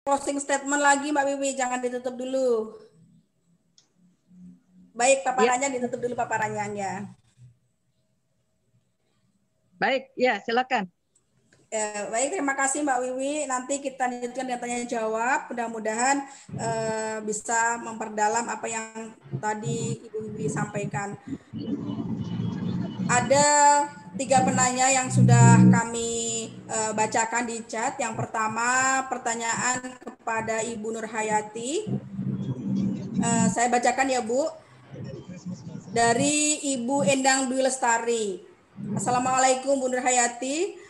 closing statement lagi Mbak Wiwi, jangan ditutup dulu. Baik, paparannya ya. Ditutup dulu paparannya ya. Baik, ya silakan. Baik, terima kasih Mbak Wiwi. Nanti kita lanjutkan dengan tanya jawab. Mudah-mudahan bisa memperdalam apa yang tadi Ibu Wiwi sampaikan. Ada 3 penanya yang sudah kami bacakan di chat. Yang pertama, pertanyaan kepada Ibu Nurhayati. Saya bacakan ya Bu. Dari Ibu Endang Dwi Lestari. Assalamualaikum Bu Nurhayati.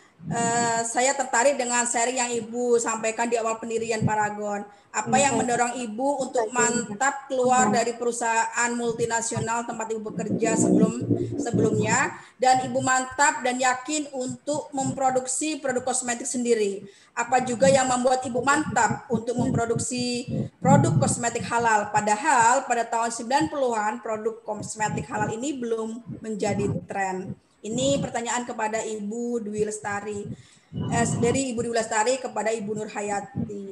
Saya tertarik dengan sharing yang Ibu sampaikan di awal pendirian Paragon. Apa yang mendorong Ibu untuk mantap keluar dari perusahaan multinasional tempat Ibu bekerja sebelumnya, dan Ibu mantap dan yakin untuk memproduksi produk kosmetik sendiri? Apa juga yang membuat Ibu mantap untuk memproduksi produk kosmetik halal? Padahal pada tahun 90-an produk kosmetik halal ini belum menjadi tren. Ini pertanyaan kepada Ibu Dwi Lestari. Dari Ibu Dwi Lestari kepada Ibu Nurhayati.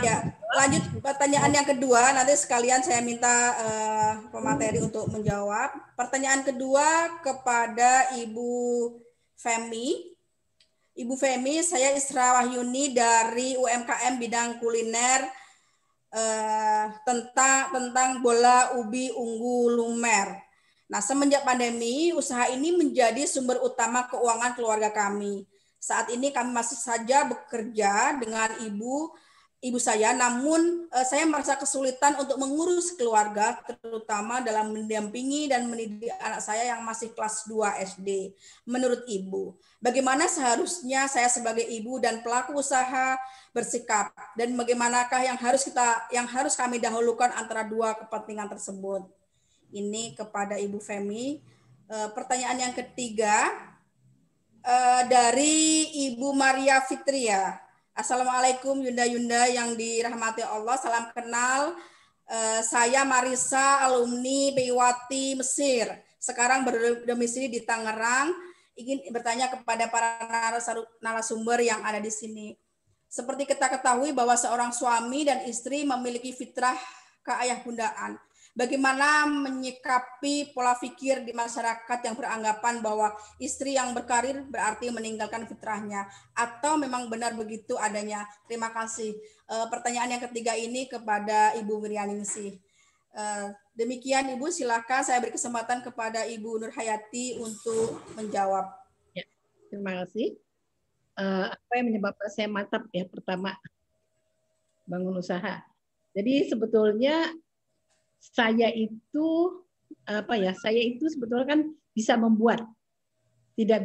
Ya, lanjut pertanyaan yang kedua. Nanti sekalian saya minta pemateri untuk menjawab. Pertanyaan kedua kepada Ibu Femi. Ibu Femi, saya Isra Wahyuni dari UMKM bidang kuliner tentang bola ubi ungu lumer. Nah, semenjak pandemi, usaha ini menjadi sumber utama keuangan keluarga kami. Saat ini kami masih saja bekerja dengan ibu saya, namun saya merasa kesulitan untuk mengurus keluarga, terutama dalam mendampingi dan mendidik anak saya yang masih kelas 2 SD. Menurut Ibu, bagaimana seharusnya saya sebagai ibu dan pelaku usaha bersikap, dan bagaimanakah yang harus kami dahulukan antara dua kepentingan tersebut? Ini kepada Ibu Femi. Pertanyaan yang ketiga dari Ibu Maria Fitria. Assalamualaikum Yunda yang dirahmati Allah. Salam kenal. Saya Marisa, alumni Biwati Mesir. Sekarang berdomisili di Tangerang. Ingin bertanya kepada para narasumber yang ada di sini. Seperti kita ketahui bahwa seorang suami dan istri memiliki fitrah keayahbundaan. Bagaimana menyikapi pola pikir di masyarakat yang beranggapan bahwa istri yang berkarir berarti meninggalkan fitrahnya, atau memang benar begitu adanya? Terima kasih. Pertanyaan yang ketiga ini kepada Ibu Wiryaningsih. Demikian Ibu, silakan saya beri kesempatan kepada Ibu Nurhayati untuk menjawab. Ya, terima kasih. Apa yang menyebabkan saya mantap ya? Pertama, bangun usaha. Jadi sebetulnya saya itu sebetulnya kan bisa membuat, tidak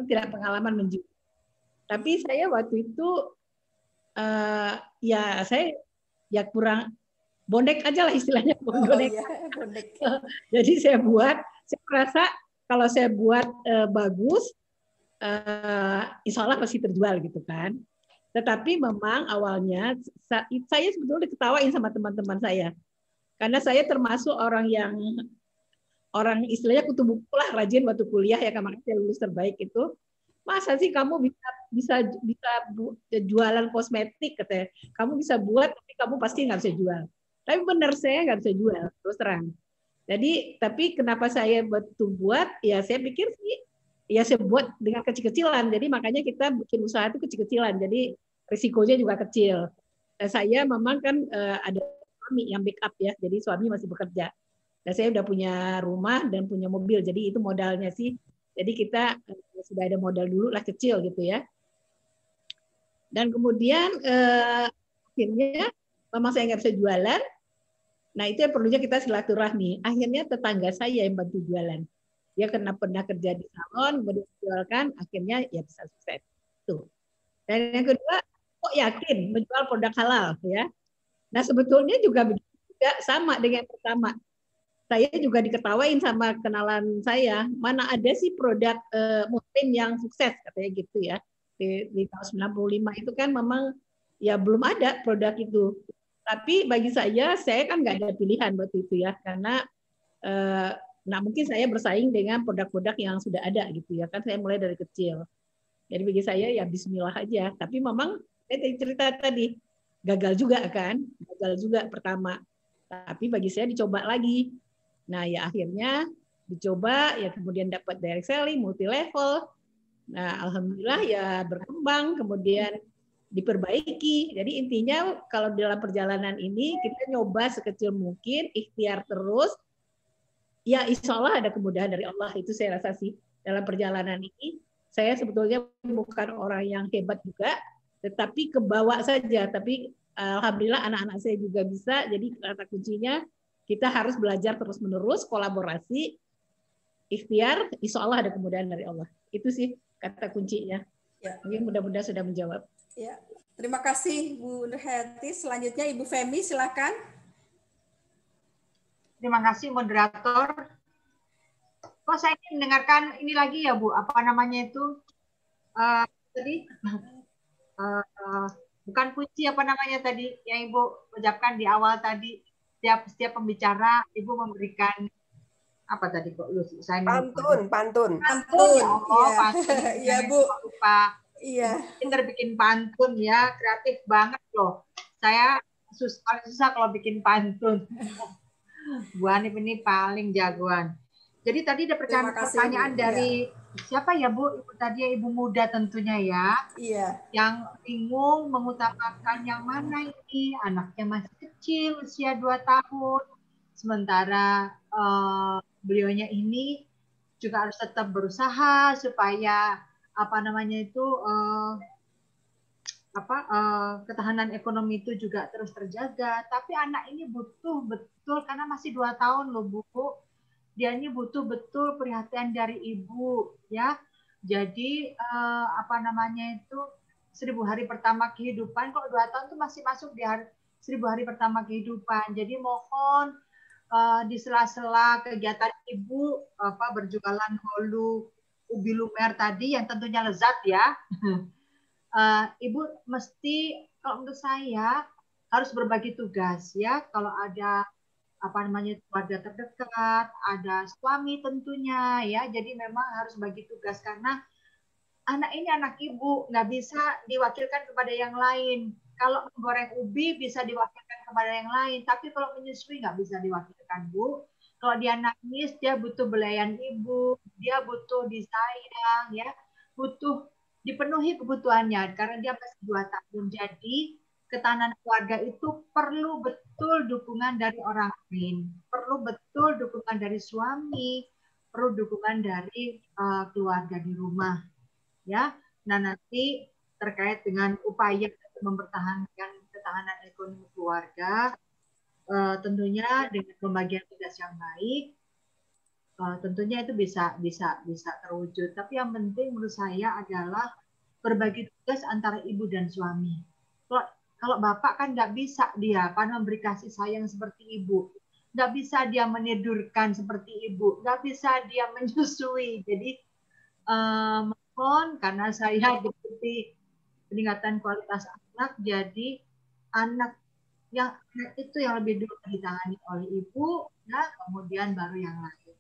tidak pengalaman menjual. Tapi saya waktu itu saya kurang bonek aja lah istilahnya, bonek. Jadi saya merasa kalau saya buat bagus, insya Allah pasti terjual gitu kan. Tetapi memang awalnya saya sebetulnya diketawain sama teman-teman saya. Karena saya termasuk orang istilahnya kutu buku lah, rajin waktu kuliah ya, makanya saya lulus terbaik itu. Masa sih kamu bisa jualan kosmetik, katanya. Kamu bisa buat tapi kamu pasti nggak bisa jual. Tapi benar saya nggak bisa jual, terus terang. Jadi tapi kenapa saya buat ya saya pikir sih ya saya buat dengan kecil-kecilan. Jadi makanya kita bikin usaha itu kecil-kecilan. Jadi risikonya juga kecil. Saya memang kan ada suami yang backup ya, jadi suami masih bekerja. Dan saya udah punya rumah dan punya mobil, jadi itu modalnya sih. Jadi kita sudah ada modal dulu lah kecil gitu ya. Dan kemudian akhirnya memang saya nggak bisa jualan. Nah itu yang perlunya kita silaturahmi. Akhirnya tetangga saya yang bantu jualan. Dia karena pernah kerja di salon, kemudian jualkan, akhirnya ya bisa sukses. Tuh. Dan yang kedua, kok yakin menjual produk halal ya? Nah sebetulnya juga sama dengan yang pertama. Saya juga diketawain sama kenalan saya, mana ada sih produk muslim yang sukses katanya gitu ya. Di tahun 95 itu kan memang ya belum ada produk itu. Tapi bagi saya kan nggak ada pilihan waktu itu ya, karena mungkin saya bersaing dengan produk-produk yang sudah ada gitu ya, kan saya mulai dari kecil. Jadi bagi saya ya bismillah aja. Tapi memang cerita tadi gagal juga kan, gagal juga pertama. Tapi bagi saya dicoba lagi. Nah ya akhirnya dicoba, ya kemudian dapat direct selling, multi level. Nah alhamdulillah ya berkembang, kemudian diperbaiki. Jadi intinya kalau dalam perjalanan ini kita nyoba sekecil mungkin, ikhtiar terus. Ya insya Allah ada kemudahan dari Allah, itu saya rasa sih dalam perjalanan ini. Saya sebetulnya bukan orang yang hebat juga, tetapi kebawa saja. Tapi alhamdulillah anak-anak saya juga bisa. Jadi kata kuncinya kita harus belajar terus-menerus, kolaborasi, ikhtiar, insya Allah ada kemudahan dari Allah. Itu sih kata kuncinya. Ya. Mungkin mudah-mudahan sudah menjawab. Ya. Terima kasih Bu Nurhayati. Selanjutnya Ibu Femi, silakan. Terima kasih moderator. Kok saya ingin mendengarkan ini lagi ya Bu, apa namanya itu tadi bukan kunci apa namanya tadi yang Ibu ucapkan di awal tadi, setiap pembicara Ibu memberikan apa tadi kok saya pantun. Ya Allah, pantun. Iya Bu. Lupa. Iya. Pinter bikin pantun ya, kreatif banget loh. Saya susah kalau bikin pantun. Bu Hanif ini paling jagoan. Jadi tadi ada pertanyaan dari siapa ya Bu? Ibu tadi ya, Ibu muda tentunya ya. Iya. Yang bingung mengutamakan yang mana ini, anaknya masih kecil, usia 2 tahun. Sementara beliaunya ini juga harus tetap berusaha supaya apa namanya itu ketahanan ekonomi itu juga terus terjaga. Tapi anak ini butuh betul karena masih 2 tahun loh Bu. Dia ini butuh betul perhatian dari ibu ya. Jadi 1000 hari pertama kehidupan, kok 2 tahun itu masih masuk di 1000 hari pertama kehidupan. Jadi mohon di sela-sela kegiatan ibu berjualan holu ubi lumer tadi yang tentunya lezat ya. Ibu mesti kalau menurut saya harus berbagi tugas ya. Kalau ada keluarga terdekat, ada suami tentunya ya. Jadi memang harus bagi tugas karena anak ini anak ibu, nggak bisa diwakilkan kepada yang lain. Kalau menggoreng ubi bisa diwakilkan kepada yang lain, tapi kalau menyusui nggak bisa diwakilkan Bu. Kalau dia nangis, dia butuh belayan ibu, dia butuh disayang ya, butuh dipenuhi kebutuhannya karena dia masih 2 tahun. Jadi ketahanan keluarga itu perlu betul dukungan dari orang lain, perlu betul dukungan dari suami, perlu dukungan dari keluarga di rumah, ya. Nah nanti terkait dengan upaya untuk mempertahankan ketahanan ekonomi keluarga, tentunya dengan pembagian tugas yang baik, tentunya itu bisa terwujud. Tapi yang penting menurut saya adalah berbagi tugas antara ibu dan suami. Kalau bapak kan nggak bisa dia memberi kasih sayang seperti ibu, nggak bisa dia menidurkan seperti ibu, nggak bisa dia menyusui. Jadi mohon karena saya seperti peningkatan kualitas anak, jadi anak itu yang lebih dulu ditangani oleh ibu, ya kemudian baru yang lain.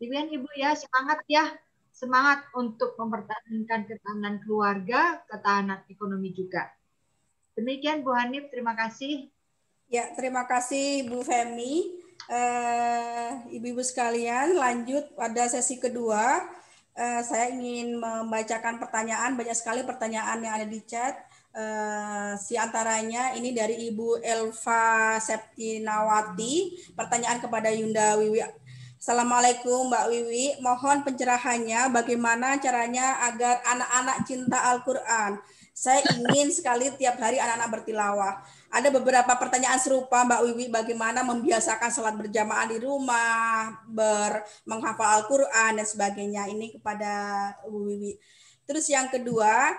Demikian ibu ya, semangat ya, semangat untuk mempertahankan ketahanan keluarga, ketahanan ekonomi juga. Demikian Bu Hanif, terima kasih. Ya, terima kasih Bu Femi. Ibu-ibu sekalian, lanjut pada sesi kedua. Saya ingin membacakan pertanyaan, banyak sekali pertanyaan yang ada di chat. Si antaranya ini dari Ibu Elva Septinawati, pertanyaan kepada Yunda Wiwi. Assalamualaikum Mbak Wiwi, mohon pencerahannya bagaimana caranya agar anak-anak cinta Al-Quran. Saya ingin sekali tiap hari anak-anak bertilawah. Ada beberapa pertanyaan serupa Mbak Wiwi, bagaimana membiasakan sholat berjamaah di rumah, menghafal Al-Quran dan sebagainya. Ini kepada Bu Wiwi. Terus yang kedua,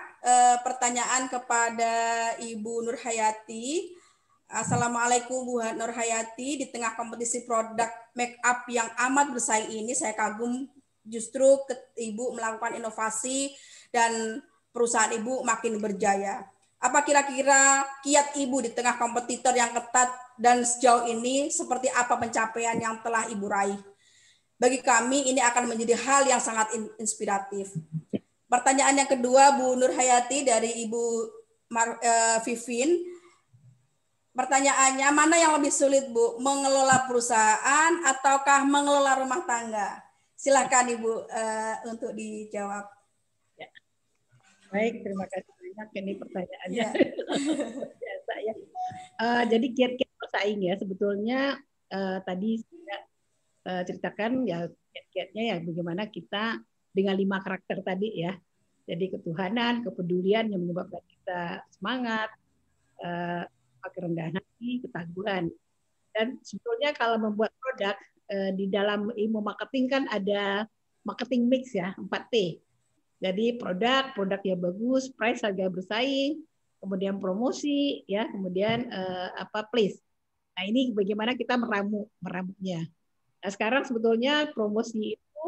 pertanyaan kepada Ibu Nurhayati. Assalamualaikum Bu Nurhayati, di tengah kompetisi produk make up yang amat bersaing ini, saya kagum justru Ibu melakukan inovasi dan perusahaan Ibu makin berjaya. Apa kira-kira kiat Ibu di tengah kompetitor yang ketat dan sejauh ini seperti apa pencapaian yang telah Ibu raih? Bagi kami ini akan menjadi hal yang sangat inspiratif. Pertanyaan yang kedua Bu Nurhayati dari Ibu Vivin. Pertanyaannya, mana yang lebih sulit, Bu? Mengelola perusahaan ataukah mengelola rumah tangga? Silakan Ibu untuk dijawab. Ya. Baik, terima kasih banyak. Ini pertanyaannya Ya. biasa ya. Jadi kiat-kiat bersaing ya. Sebetulnya tadi saya ceritakan ya kiat-kiatnya ya bagaimana kita dengan 5 karakter tadi ya. Jadi ketuhanan, kepedulian yang menyebabkan kita semangat, kerendahan hati, ketangguhan. Dan sebetulnya kalau membuat produk di dalam ilmu marketing kan ada marketing mix ya, 4T. Jadi produk yang bagus, price harga bersaing, kemudian promosi ya, kemudian place. Nah, ini bagaimana kita meramuknya. Nah, sekarang sebetulnya promosi itu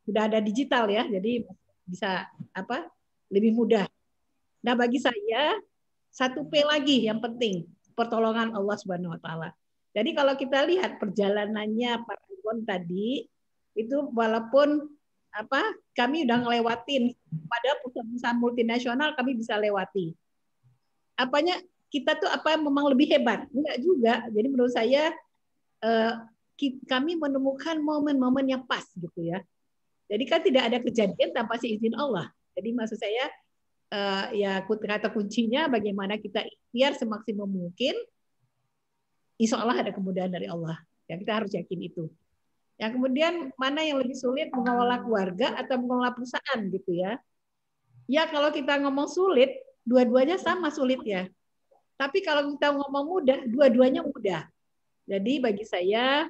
sudah ada digital ya, jadi bisa lebih mudah. Nah, bagi saya 1P lagi yang penting, pertolongan Allah Subhanahu wa taala. Jadi kalau kita lihat perjalanannya Pak Iwan tadi itu walaupun kami udah ngelewatin pada perusahaan multinasional kami bisa lewati. Apanya kita tuh memang lebih hebat? Enggak juga. Jadi menurut saya kami menemukan momen-momen yang pas gitu ya. Jadi kan tidak ada kejadian tanpa seizin Allah. Jadi maksud saya ya kata kuncinya bagaimana kita ikhtiar semaksimal mungkin, insya Allah ada kemudahan dari Allah. Ya, kita harus yakin itu. Yang kemudian mana yang lebih sulit, mengelola keluarga atau mengelola perusahaan gitu ya? Ya kalau kita ngomong sulit, dua-duanya sama sulit ya. Tapi kalau kita ngomong mudah, dua-duanya mudah. Jadi bagi saya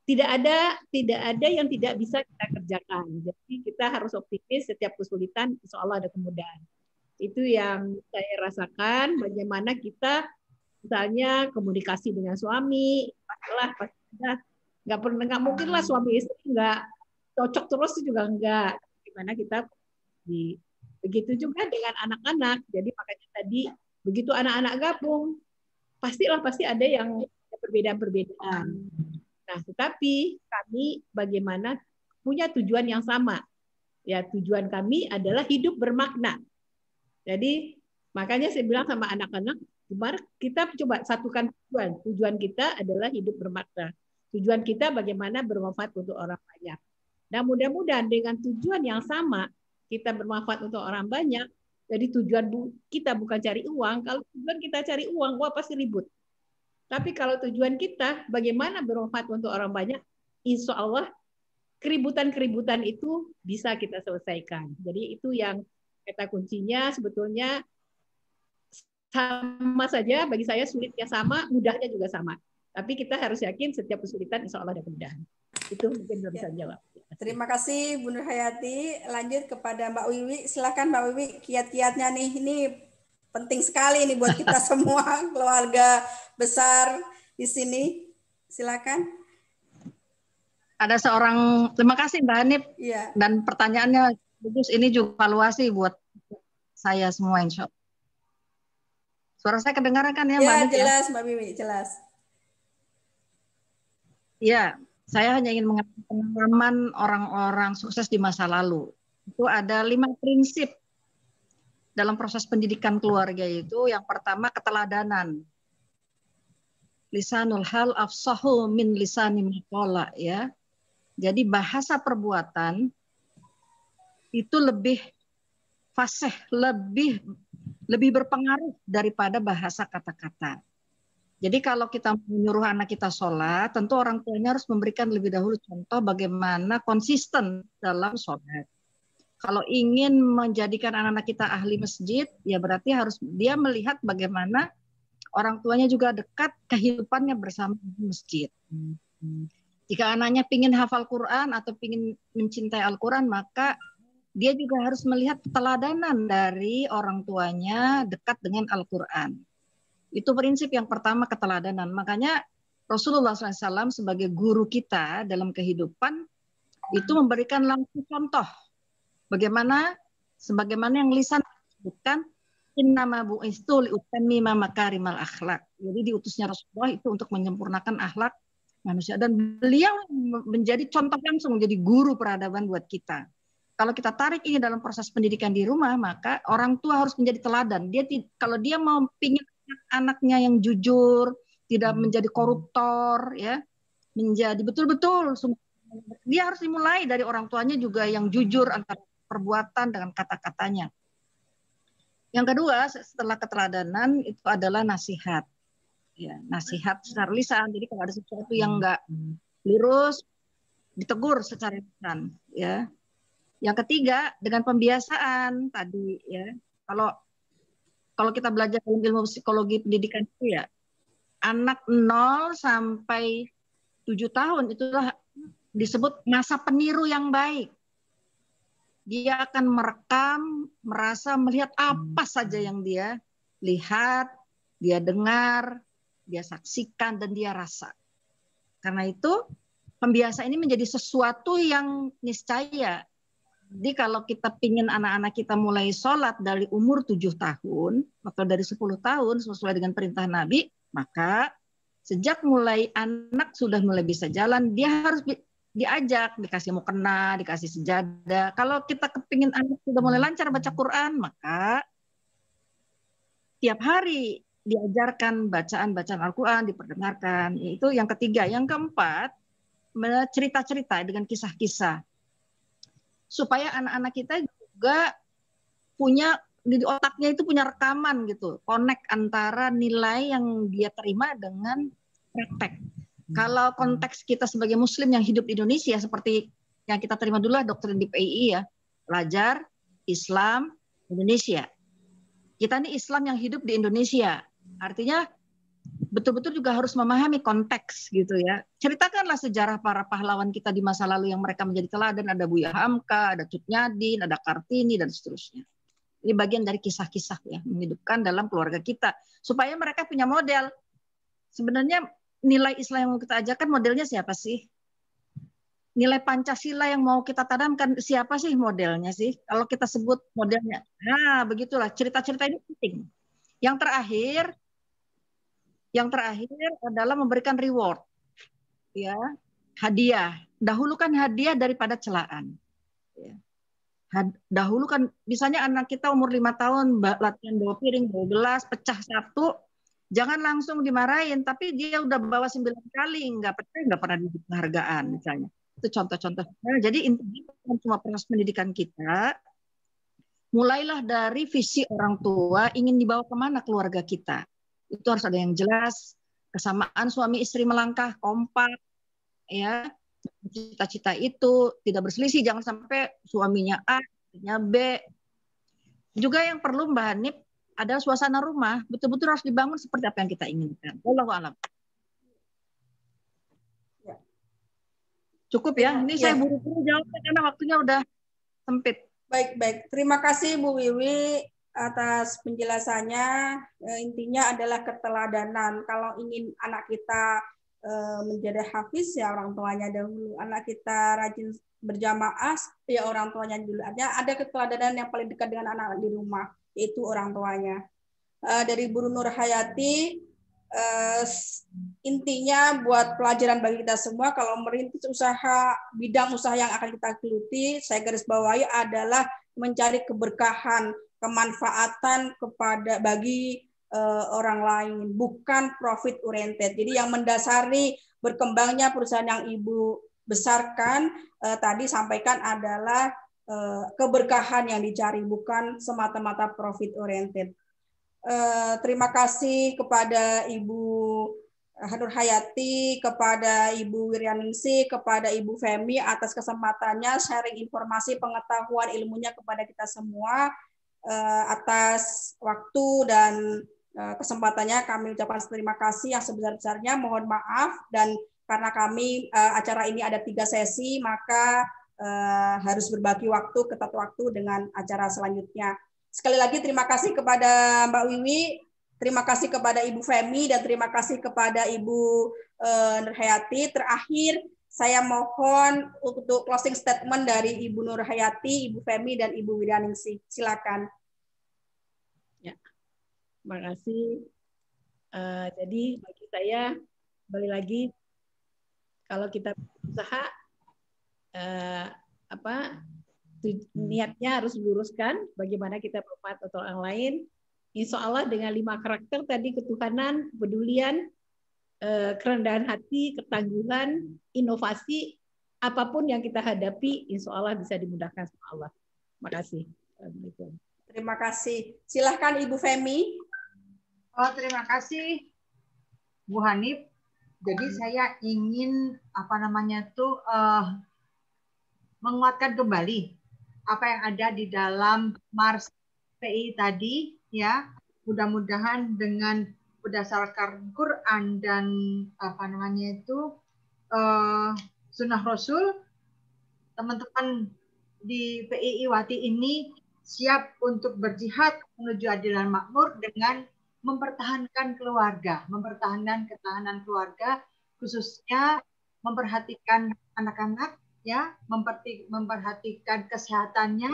tidak ada yang tidak bisa kita kerjakan. Jadi kita harus optimis, setiap kesulitan insya Allah ada kemudahan. Itu yang saya rasakan, bagaimana kita misalnya komunikasi dengan suami, pastilah nggak mungkin lah suami istri nggak cocok terus juga enggak. Gimana kita begitu juga dengan anak-anak. Jadi makanya tadi begitu anak-anak gabung, pasti ada yang perbedaan-perbedaan. Nah, tetapi kami bagaimana punya tujuan yang sama. Ya, tujuan kami adalah hidup bermakna. Jadi, makanya saya bilang sama anak-anak, gimana kita coba satukan tujuan. Tujuan kita adalah hidup bermakna. Tujuan kita bagaimana bermanfaat untuk orang banyak. Nah, mudah-mudahan dengan tujuan yang sama, kita bermanfaat untuk orang banyak. Jadi tujuan kita bukan cari uang. Kalau tujuan kita cari uang, wah pasti ribut. Tapi kalau tujuan kita bagaimana bermanfaat untuk orang banyak, insya Allah keributan-keributan itu bisa kita selesaikan. Jadi itu yang kata kuncinya sebetulnya sama saja, bagi saya sulitnya sama, mudahnya juga sama. Tapi kita harus yakin setiap kesulitan insya Allah ada kemudahan. Itu mungkin belum bisa jawab. Terima kasih Bu Nur Hayati. Lanjut kepada Mbak Wiwi. Silakan Mbak Wiwi, kiat-kiatnya nih. Ini penting sekali nih buat kita semua, keluarga besar di sini. Silakan. Ada seorang, terima kasih Mbak Hanif. Ya. Dan pertanyaannya bagus, ini juga evaluasi buat saya semua insya Allah. Suara saya kedengaran kan ya Mbak Hanif? Ya, jelas Mbak Wiwi, jelas. Ya, saya hanya ingin mengatakan pengalaman orang-orang sukses di masa lalu. Itu ada 5 prinsip dalam proses pendidikan keluarga itu. Yang pertama keteladanan. Lisanul hal afsahu min lisani maqala ya. Jadi bahasa perbuatan itu lebih fasih, lebih berpengaruh daripada bahasa kata-kata. Jadi kalau kita menyuruh anak kita sholat, tentu orang tuanya harus memberikan lebih dahulu contoh bagaimana konsisten dalam sholat. Kalau ingin menjadikan anak-anak kita ahli masjid, ya berarti harus dia melihat bagaimana orang tuanya juga dekat kehidupannya bersama di masjid. Jika anaknya ingin hafal Quran atau ingin mencintai Al-Quran, maka dia juga harus melihat keteladanan dari orang tuanya dekat dengan Al-Quran. Itu prinsip yang pertama, keteladanan. Makanya Rasulullah SAW sebagai guru kita dalam kehidupan itu memberikan langsung contoh. Sebagaimana yang lisan disebutkan, innama bu'istu liutammima makarimal akhlak. Jadi diutusnya Rasulullah itu untuk menyempurnakan akhlak manusia. Dan beliau menjadi contoh langsung, menjadi guru peradaban buat kita. kalau kita tarik ini dalam proses pendidikan di rumah, maka orang tua harus menjadi teladan. Kalau dia mau pingin anaknya yang jujur, tidak menjadi koruptor, ya, menjadi betul-betul, dia harus dimulai dari orang tuanya juga yang jujur antara perbuatan dengan kata-katanya. Yang kedua, setelah keteladanan itu adalah nasihat. Ya, nasihat secara lisan. Jadi kalau ada sesuatu yang enggak lurus, ditegur secara lisan, ya. Yang ketiga, dengan pembiasaan tadi, ya. Kalau kita belajar ilmu psikologi pendidikan itu, ya, anak 0 sampai 7 tahun itulah disebut masa peniru yang baik. Dia akan merekam, merasa, melihat apa saja yang dia lihat, dia dengar, dia saksikan, dan dia rasa. Karena itu, pembiasaan ini menjadi sesuatu yang niscaya. Jadi kalau kita pingin anak-anak kita mulai sholat dari umur 7 tahun atau dari 10 tahun sesuai dengan perintah Nabi, maka sejak mulai anak sudah mulai bisa jalan, dia harus diajak, dikasih mukena, dikasih sejadah. Kalau kita kepingin anak sudah mulai lancar baca Quran, maka tiap hari diajarkan bacaan-bacaan Al-Quran, diperdengarkan. Itu yang ketiga. Yang keempat, cerita-cerita dengan kisah-kisah. Supaya anak-anak kita juga punya di otaknya itu punya rekaman gitu, connect antara nilai yang dia terima dengan praktek. Kalau konteks kita sebagai Muslim yang hidup di Indonesia seperti yang kita terima dulu lah doktrin di PII, ya, pelajar Islam Indonesia. Kita ini Islam yang hidup di Indonesia, artinya betul-betul juga harus memahami konteks gitu, ya. Ceritakanlah sejarah para pahlawan kita di masa lalu yang mereka menjadi teladan. Ada Buya Hamka, ada Cut Nyadin, ada Kartini, dan seterusnya. Ini bagian dari kisah-kisah, ya, menghidupkan dalam keluarga kita. Supaya mereka punya model. Sebenarnya nilai Islam yang mau kita ajarkan modelnya siapa sih? Nilai Pancasila yang mau kita tanamkan siapa sih modelnya sih? Kalau kita sebut modelnya. Nah, begitulah. Cerita-cerita ini penting. Yang terakhir adalah memberikan reward, ya, hadiah. Dahulukan hadiah daripada celaan. Ya. Dahulukan, misalnya anak kita umur 5 tahun latihan bawa piring, bawa gelas, pecah 1, jangan langsung dimarahin, tapi dia udah bawa 9 kali, nggak pernah diberi penghargaan misalnya. Itu contoh-contoh. Nah, jadi intinya cuma proses pendidikan kita, mulailah dari visi orang tua ingin dibawa kemana keluarga kita. Itu harus ada yang jelas, kesamaan suami istri melangkah kompak, ya, cita-cita itu tidak berselisih, jangan sampai suaminya A, istrinya B. Juga yang perlu Mbak Hanif ada suasana rumah, betul-betul harus dibangun seperti apa yang kita inginkan. Wallahu a'lam. Cukup ya, ini saya buru-buru jawabnya karena waktunya udah sempit. Baik. Terima kasih Bu Wiwi atas penjelasannya. Intinya adalah keteladanan. Kalau ingin anak kita menjadi hafiz, ya orang tuanya dahulu. Anak kita rajin berjamaah, ya orang tuanya dulu. Ada keteladanan yang paling dekat dengan anak di rumah, yaitu orang tuanya. Dari Bu Nur Hayati, intinya buat pelajaran bagi kita semua, kalau merintis usaha, bidang usaha yang akan kita geluti, saya garis bawahi adalah mencari keberkahan, kemanfaatan bagi orang lain, bukan profit oriented. Jadi yang mendasari berkembangnya perusahaan yang Ibu besarkan tadi sampaikan adalah keberkahan yang dicari, bukan semata-mata profit oriented. Terima kasih kepada Ibu Nur Hayati, kepada Ibu Wiryaningsih, kepada Ibu Femi atas kesempatannya sharing informasi, pengetahuan, ilmunya kepada kita semua. Atas waktu dan kesempatannya kami ucapkan terima kasih yang sebesar-besarnya. Mohon maaf, dan karena kami acara ini ada 3 sesi, maka harus berbagi waktu, ketat waktu dengan acara selanjutnya. Sekali lagi terima kasih kepada Mbak Wiwi, terima kasih kepada Ibu Femi, dan terima kasih kepada Ibu Nur Hayati. Terakhir, saya mohon untuk closing statement dari Ibu Nur Hayati, Ibu Femi, dan Ibu Wiryaningsih. Silakan. Ya, terima kasih. Jadi bagi saya, kembali lagi, kalau kita berusaha niatnya harus diluruskan bagaimana kita bermanfaat untuk orang lain. Insya Allah dengan 5 karakter tadi, ketuhanan, kepedulian, kerendahan hati, ketangguhan, inovasi, apapun yang kita hadapi, insya Allah bisa dimudahkan sama Allah. Terima kasih. Assalamualaikum. Terima kasih. Silahkan Ibu Femi. Oh, terima kasih Bu Hanif. Jadi saya ingin menguatkan kembali apa yang ada di dalam Mars PI tadi, ya. Mudah-mudahan dengan berdasarkan Quran dan Sunnah Rasul, teman-teman di PII Wati ini siap untuk berjihad menuju adilan makmur dengan mempertahankan keluarga, mempertahankan ketahanan keluarga, khususnya memperhatikan anak-anak, ya, memperhatikan kesehatannya,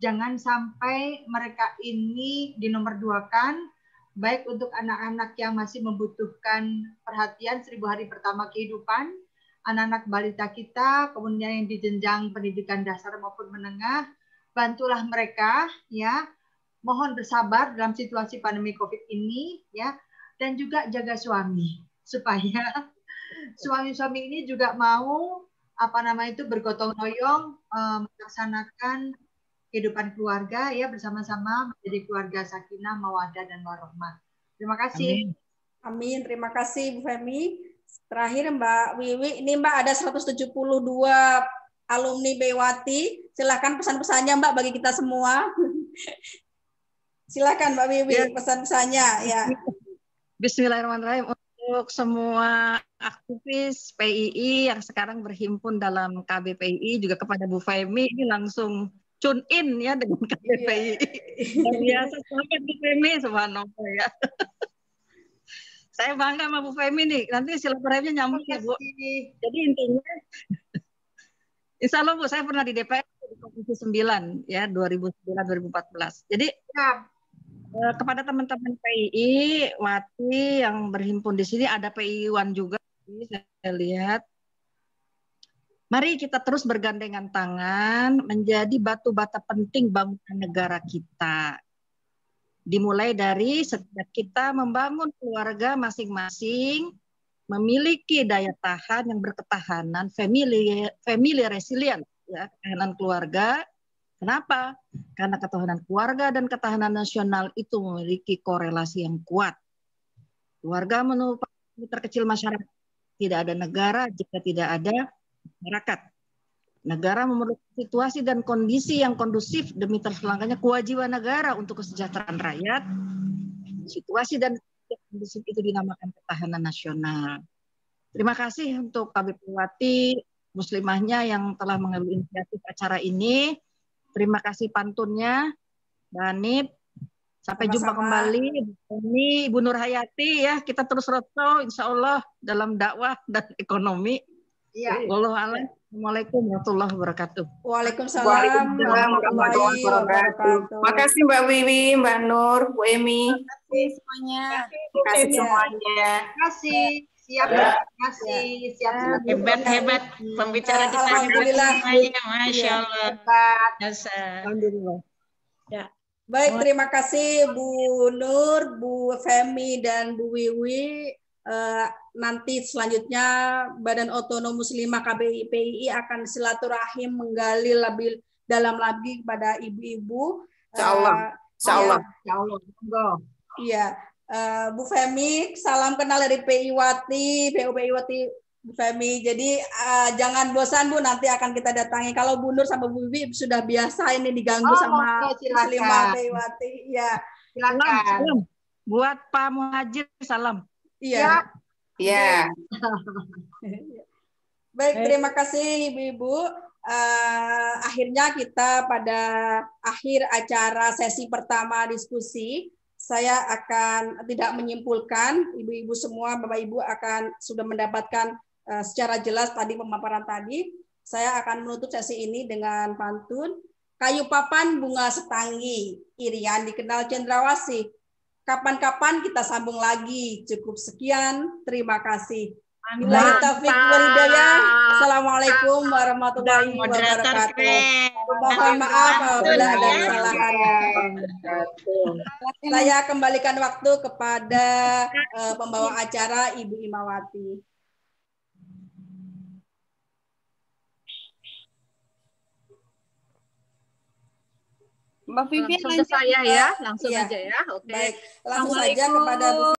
jangan sampai mereka ini dinomorduakan, baik untuk anak-anak yang masih membutuhkan perhatian 1000 hari pertama kehidupan, anak-anak balita kita, kemudian yang di jenjang pendidikan dasar maupun menengah, bantulah mereka, ya. Mohon bersabar dalam situasi pandemi COVID ini, ya, dan juga jaga suami supaya suami-suami ini juga mau bergotong royong melaksanakan kehidupan keluarga, ya, bersama-sama menjadi keluarga sakinah, mawaddah dan warahmah. Terima kasih. Amin. Terima kasih Bu Femi. Terakhir Mbak Wiwi, ini Mbak ada 172 alumni Bewati. Silakan pesan-pesannya Mbak bagi kita semua. Silakan Mbak Wiwi, ya. Pesan-pesannya, ya. Bismillahirrahmanirrahim untuk semua aktivis PII yang sekarang berhimpun dalam KBPII, juga kepada Bu Femi ini langsung tune in ya dengan KBPII. Luar biasa banget Bu Femi, subhanallah ya. Saya bangga sama Bu Femi nih, nanti silaturahimnya nyambung ya Bu. Jadi intinya, insya Allah Bu, saya pernah di DPR di Komisi 9 ya 2009-2014. Jadi ya, kepada teman-teman PII Wati yang berhimpun di sini, ada PII Wan juga, saya lihat. Mari kita terus bergandengan tangan menjadi batu bata penting bangunan negara kita. Dimulai dari setiap kita membangun keluarga masing-masing, memiliki daya tahan yang berketahanan, family resilient, ya, ketahanan keluarga. Kenapa? Karena ketahanan keluarga dan ketahanan nasional itu memiliki korelasi yang kuat. Keluarga merupakan terkecil masyarakat. Tidak ada negara jika tidak ada masyarakat. Negara memerlukan situasi dan kondisi yang kondusif demi terselenggaranya kewajiban negara untuk kesejahteraan rakyat. Situasi dan kondusif itu dinamakan ketahanan nasional. Terima kasih untuk KBPII Wati, muslimahnya yang telah mengambil inisiatif acara ini. Terima kasih pantunnya, Mbak Hanif. Sampai jumpa kembali. Ini Ibu Nur Hayati ya, kita terus roadshow insya Allah dalam dakwah dan ekonomi. Iya. Wallahualam. Assalamualaikum warahmatullahi wabarakatuh. Waalaikumsalam warahmatullahi wabarakatuh. Makasih Mbak Wiwi, Mbak Nur, Bu Emi. Terima kasih semuanya. Terima kasih semuanya. Terima kasih. Siap, terima kasih. Siap. Hebat pembicara kita. Alhamdulillah. Masya Allah. Hebat. Alhamdulillah. Ya. Baik, terima kasih Bu Nur, Bu Femi, dan Bu Wiwi. Nanti selanjutnya Badan Otonom Muslimah KBPII akan silaturahim menggali lebih dalam lagi kepada ibu-ibu. Insyaallah. Insyaallah. Iya. Bu Femi, salam kenal dari PII Wati, PII Wati, Bu Femi. Jadi jangan bosan Bu, nanti akan kita datangi. Kalau Bu Nur sama Bu Wiwi sudah biasa ini diganggu sama Muslimah PII Wati. Ya. Salam. Buat Pak Muhajir salam. Iya. Iya. Baik, terima kasih Ibu-ibu. Akhirnya kita pada akhir acara sesi pertama diskusi. Saya akan tidak menyimpulkan, ibu-ibu semua, Bapak Ibu akan sudah mendapatkan secara jelas tadi pemaparan tadi. Saya akan menutup sesi ini dengan pantun. Kayu papan bunga setanggi, irian dikenal cendrawasih. Kapan-kapan kita sambung lagi. Cukup sekian, terima kasih. Billahi taufiq wal hidayah. Assalamualaikum warahmatullahi Moderator wabarakatuh. keren. Mohon maaf apabila ada Ya. kesalahan. Saya kembalikan waktu kepada pembawa acara Ibu Imawati. Mbak Vivian Langsung ke saya ya, langsung Iya. aja ya. Oke. Baik, langsung saja kepada Bu